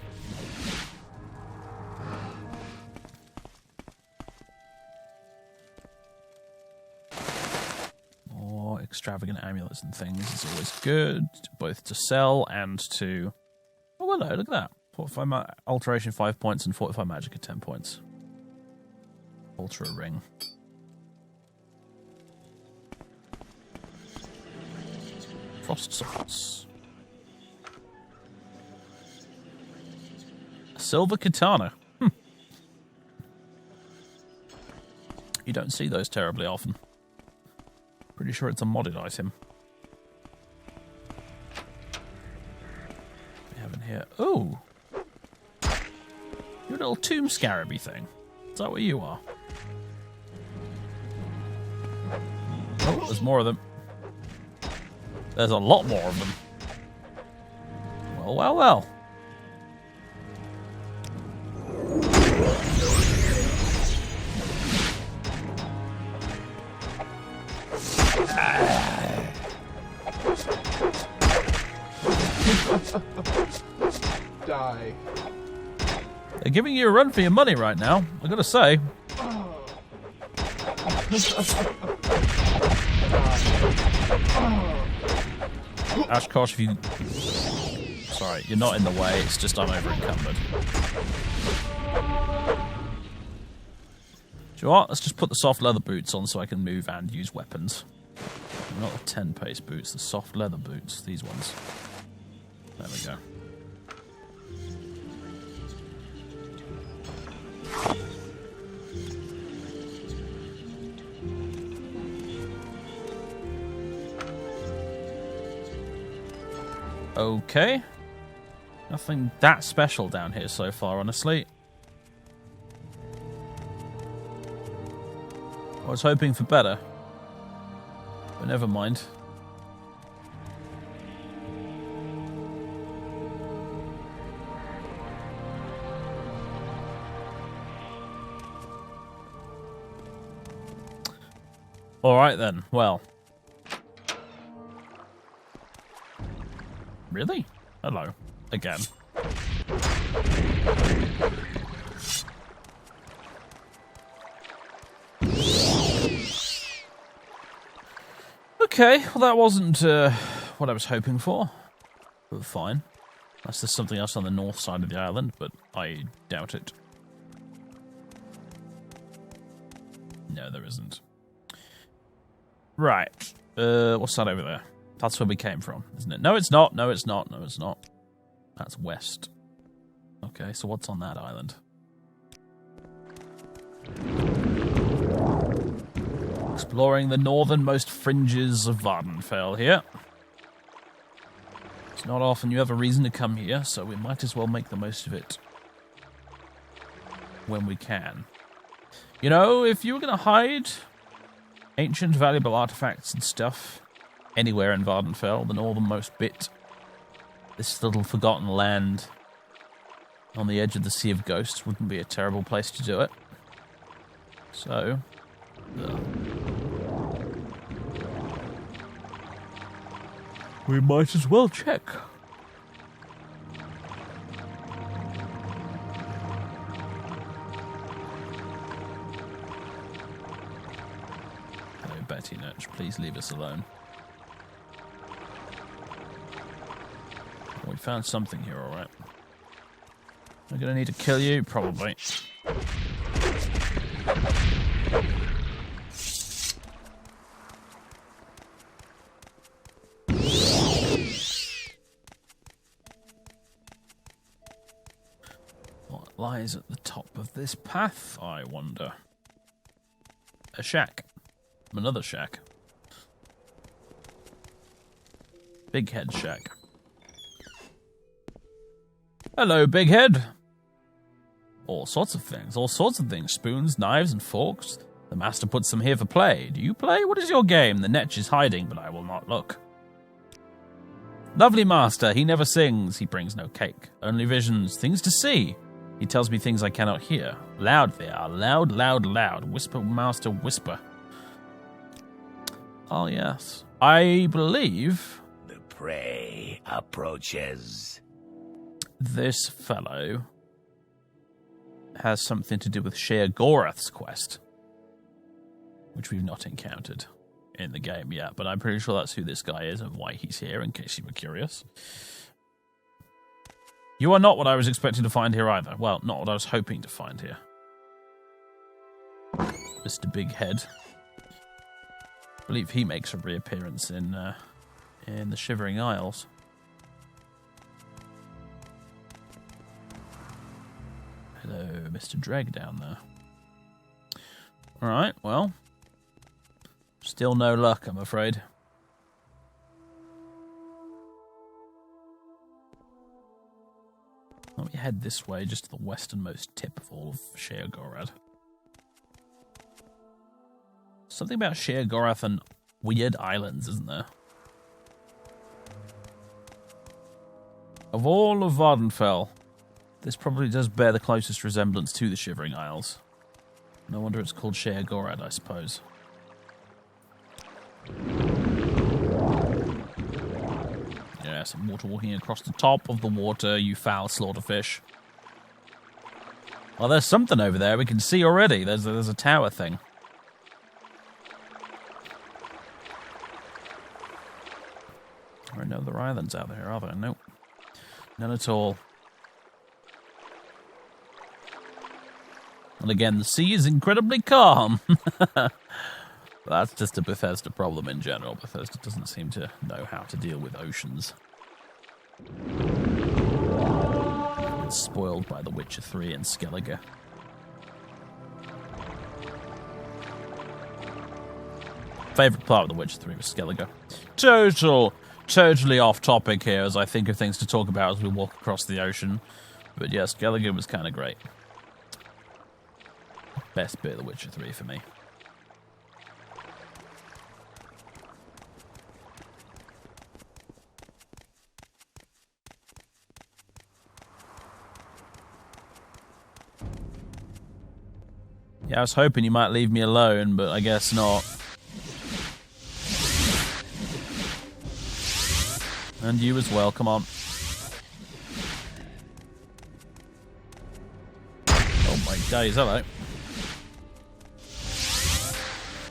More extravagant amulets and things is always good, both to sell and to... Oh, hello, look at that. Fortify Alteration 5 points and Fortify Magic at 10 points. Ultra Ring. Frost swords. A silver katana. You don't see those terribly often. Pretty sure it's a modded item. We have in here. Oh! You're a little tomb scaraby thing. Is that what you are? Oh, there's more of them. There's a lot more of them. Well, well, well. Die. They're giving you a run for your money right now, I gotta say. Ashkosh, if you... Sorry, you're not in the way, it's just I'm over encumbered. Do you know what? Let's just put the soft leather boots on so I can move and use weapons. Not the 10-pace boots, the soft leather boots, these ones. There we go. Okay. Nothing that special down here so far, honestly. I was hoping for better. But never mind. Alright then, well. Really? Hello. Again. Okay, well that wasn't what I was hoping for. But fine. Unless there's something else on the north side of the island, but I doubt it. No, there isn't. Right. What's that over there? That's where we came from, isn't it? No, it's not. No, it's not. No, it's not. That's west. Okay, so what's on that island? Exploring the northernmost fringes of Vvardenfell here. It's not often you have a reason to come here, so we might as well make the most of it when we can. You know, if you were going to hide ancient valuable artifacts and stuff anywhere in Vvardenfell, the northernmost bit, this little forgotten land on the edge of the Sea of Ghosts wouldn't be a terrible place to do it. So, we might as well check. Hello, Betty Nurch, please leave us alone. We found something here, alright. We're gonna need to kill you? Probably. What lies at the top of this path, I wonder? A shack. Another shack. Big Head Shack. Hello, Big Head. All sorts of things. All sorts of things. Spoons, knives, and forks. The master puts them here for play. Do you play? What is your game? The netch is hiding, but I will not look. Lovely master. He never sings. He brings no cake. Only visions. Things to see. He tells me things I cannot hear. Loud they are. Loud, loud, loud. Whisper, master, whisper. Oh, yes. I believe... The prey approaches. This fellow has something to do with Shea Gorath's quest, which we've not encountered in the game yet, but I'm pretty sure that's who this guy is and why he's here, in case you were curious. You are not what I was expecting to find here either. Well, not what I was hoping to find here. Mr. Big Head. I believe he makes a reappearance in in the Shivering Isles. Hello, Mr. Dreg down there. Alright, well. Still no luck, I'm afraid. Let me head this way, just to the westernmost tip of all of Sheer-Gorath. Something about Sheer-Gorath and weird islands, isn't there? Of all of Vardenfell, this probably does bear the closest resemblance to the Shivering Isles. No wonder it's called Sheer-Gorath, I suppose. Yes, I'm water walking across the top of the water, you foul slaughterfish. Well, there's something over there we can see already. There's a tower thing. There are no other islands out there, are there? Nope. None at all. And again, the sea is incredibly calm. That's just a Bethesda problem in general. Bethesda doesn't seem to know how to deal with oceans. It's spoiled by The Witcher 3 and Skellige. Favorite part of The Witcher 3 was Skellige. Totally off topic here as I think of things to talk about as we walk across the ocean. But yeah, Skellige was kind of great. Best bit of The Witcher 3 for me. Yeah, I was hoping you might leave me alone, but I guess not. And you as well, come on. Oh my days, hello.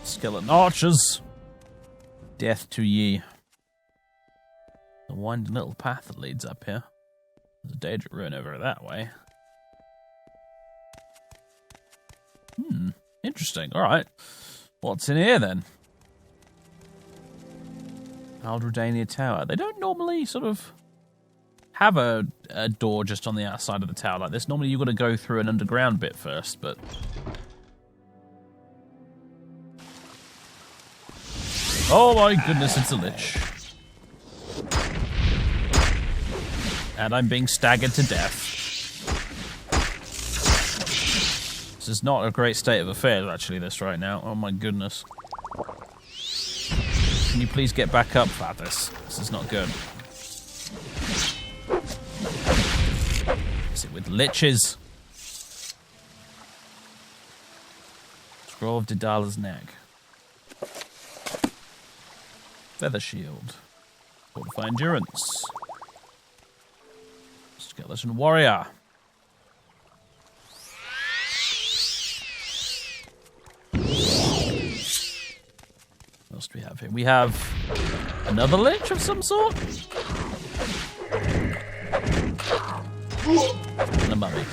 Skeleton archers. Death to ye. The winding little path that leads up here. There's a Daedric ruin over that way. Interesting. Alright. What's in here then? Aldredania Tower. They don't normally sort of have a door just on the outside of the tower like this. Normally you've got to go through an underground bit first, but... Oh my goodness, it's a lich. And I'm being staggered to death. This is not a great state of affairs, actually, this right now. Oh my goodness. Can you please get back up, Fathers? This is not good. Is it with liches? Scroll of Dedala's neck. Feather shield. Fortify endurance. Skeleton warrior. What else do we have here? We have another lich of some sort? And a mummy. You're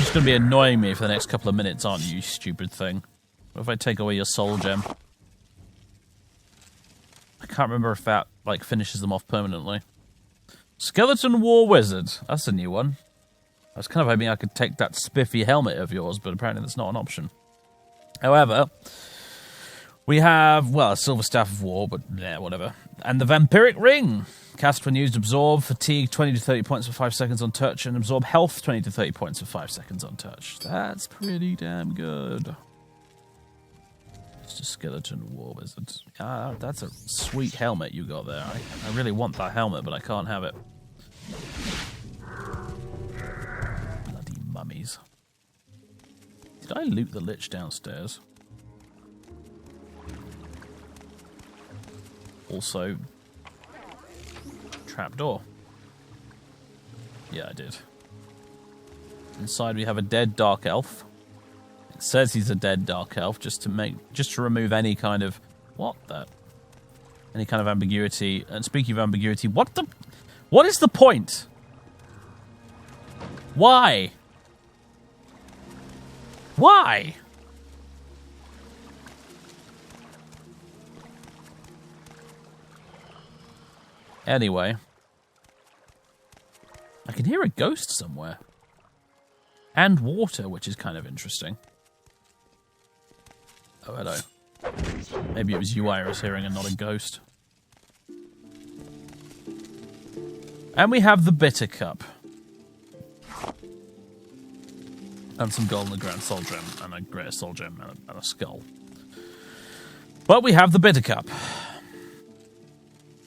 just going to be annoying me for the next couple of minutes, aren't you, you stupid thing? What if I take away your soul gem? I can't remember if that, like, finishes them off permanently. Skeleton War Wizard. That's a new one. I was kind of hoping I could take that spiffy helmet of yours, but apparently that's not an option. However... we have, well, a Silver Staff of War, but yeah, whatever. And the Vampiric Ring. Cast when used, absorb fatigue 20 to 30 points for 5 seconds on touch, and absorb health 20 to 30 points for 5 seconds on touch. That's pretty damn good. Just a Skeleton War Wizard. That's a sweet helmet you got there. I really want that helmet, but I can't have it. Bloody mummies. Did I loot the Lich downstairs? Also, trapdoor. Yeah, I did. Inside we have a dead dark elf. It says he's a dead dark elf just to remove any kind of any kind of ambiguity. And speaking of ambiguity, what is the point? Why? Why? Anyway. I can hear a ghost somewhere. And water, which is kind of interesting. Oh, hello. Maybe it was you I was hearing and not a ghost. And we have the bitter cup. And some gold and a grand soul gem, and a greater soul gem, and a skull. But we have the bitter cup.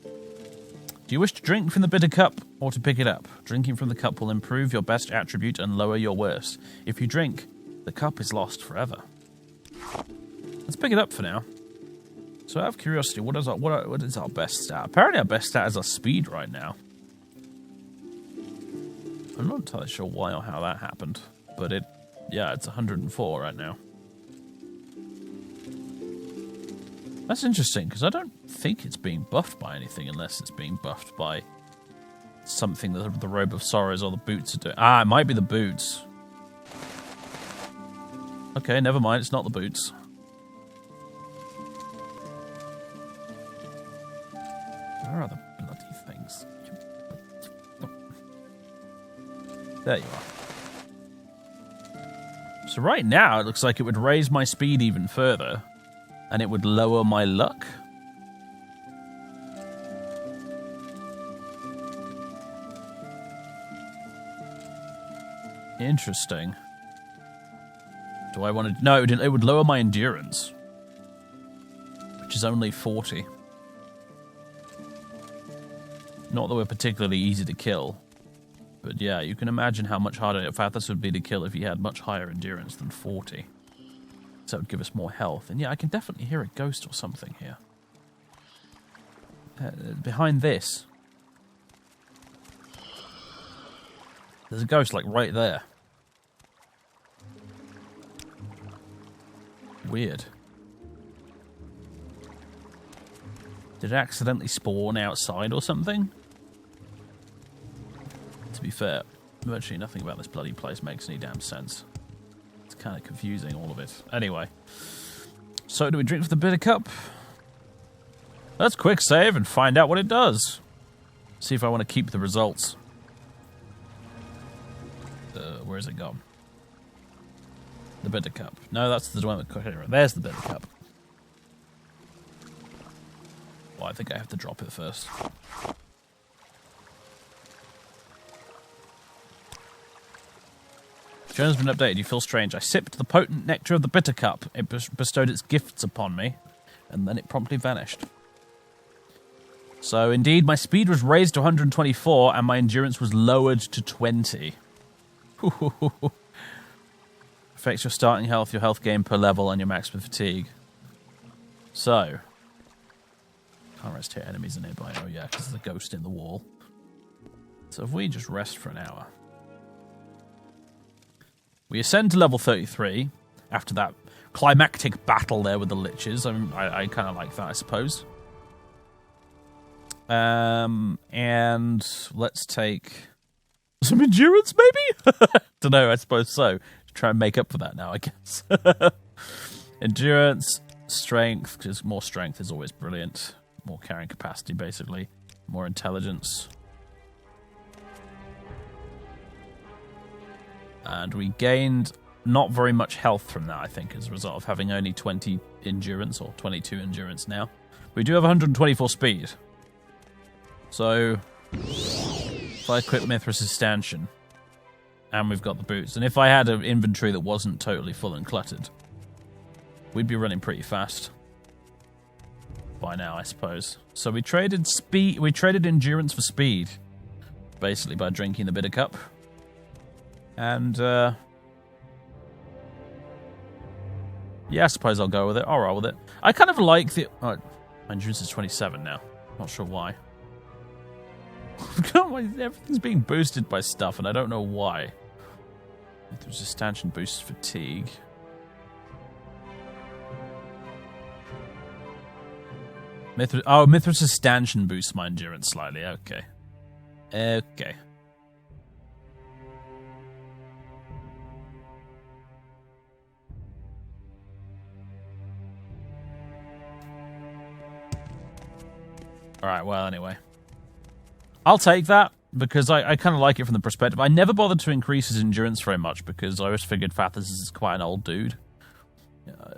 Do you wish to drink from the bitter cup or to pick it up? Drinking from the cup will improve your best attribute and lower your worst. If you drink, the cup is lost forever. Let's pick it up for now. So out of curiosity, what is our best stat? Apparently our best stat is our speed right now. I'm not entirely sure why or how that happened, but it's 104 right now. That's interesting, because I don't think it's being buffed by anything unless it's being buffed by something that the Robe of Sorrows or the boots are doing. Ah, it might be the boots. Okay, never mind, it's not the boots. Where are the bloody things? There you are. So right now, it looks like it would raise my speed even further, and it would lower my luck. Interesting. Do I want to... No, it would lower my endurance, which is only 40. Not that we're particularly easy to kill. But yeah, you can imagine how much harder Sethandas would be to kill if he had much higher endurance than 40. So it would give us more health. And yeah, I can definitely hear a ghost or something here. Behind this. There's a ghost, like, right there. Weird. Did it accidentally spawn outside or something? To be fair, virtually nothing about this bloody place makes any damn sense. It's kind of confusing, all of it. Anyway. So do we drink from the bitter cup? Let's quick save and find out what it does. See if I want to keep the results. Where has it gone? The bitter cup. No, that's the one with coherent. There's the bitter cup. Well, I think I have to drop it first. Journal's been updated. You feel strange. I sipped the potent nectar of the bitter cup. It bestowed its gifts upon me, and then it promptly vanished. So, indeed, my speed was raised to 124, and my endurance was lowered to 20. Affects your starting health, your health gain per level, and your maximum fatigue. So, can't rest hit enemies in nearby. Oh yeah, because there's a ghost in the wall. So if we just rest for an hour. We ascend to level 33 after that climactic battle there with the liches. I kind of like that, I suppose. And let's take some endurance, maybe? Don't know, I suppose so. Try and make up for that now, I guess. Endurance, strength, because more strength is always brilliant. More carrying capacity, basically. More intelligence. And we gained not very much health from that, I think, as a result of having only 20 endurance, or 22 endurance now. We do have 124 speed. So, if I equip Mithras' stanchion, and we've got the boots, and if I had an inventory that wasn't totally full and cluttered, we'd be running pretty fast by now, I suppose. So we traded endurance for speed, basically, by drinking the bitter cup. And, yeah, I suppose I'll go with it. I'll roll with it. I kind of like the... Oh, my endurance is 27 now. Not sure why. Everything's being boosted by stuff, and I don't know why. There's a stanchion boosts fatigue. Mithras' stanchion boosts my endurance slightly. Okay. Okay. Alright, well, anyway. I'll take that, because I kind of like it from the perspective. I never bothered to increase his endurance very much, because I always figured Fathers is quite an old dude.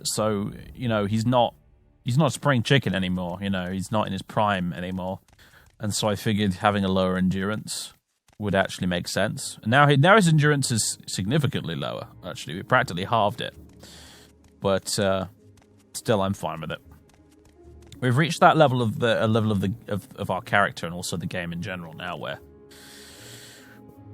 So, you know, he's not a spring chicken anymore, you know, he's not in his prime anymore. And so I figured having a lower endurance would actually make sense. And now his endurance is significantly lower, actually. We practically halved it. But still, I'm fine with it. We've reached that level of our character and also the game in general now, where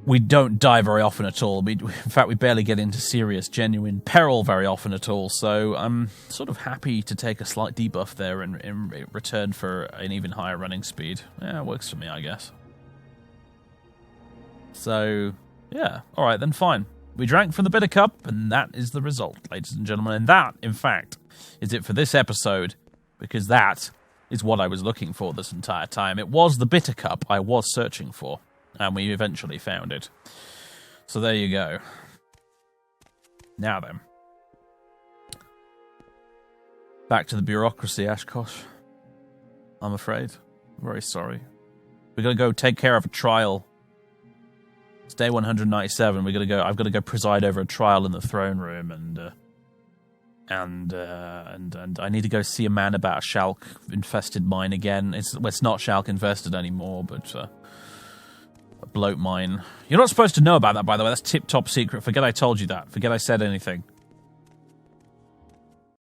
we don't die very often at all. In fact, we barely get into serious, genuine peril very often at all. So I'm sort of happy to take a slight debuff there in return for an even higher running speed. Yeah, it works for me, I guess. So, yeah. All right, then fine. We drank from the bitter cup, and that is the result, ladies and gentlemen. And that, in fact, is it for this episode, because that is what I was looking for this entire time. It was the bitter cup I was searching for, and we eventually found it. So there you go. Now then. Back to the bureaucracy, Ashkosh. I'm afraid. I'm very sorry. We're going to go take care of a trial. It's day 197. I've got to go preside over a trial in the throne room, and I need to go see a man about a Shalk-infested mine again. It's not Shalk-infested anymore, but a bloat mine. You're not supposed to know about that, by the way. That's tip-top secret. Forget I told you that. Forget I said anything.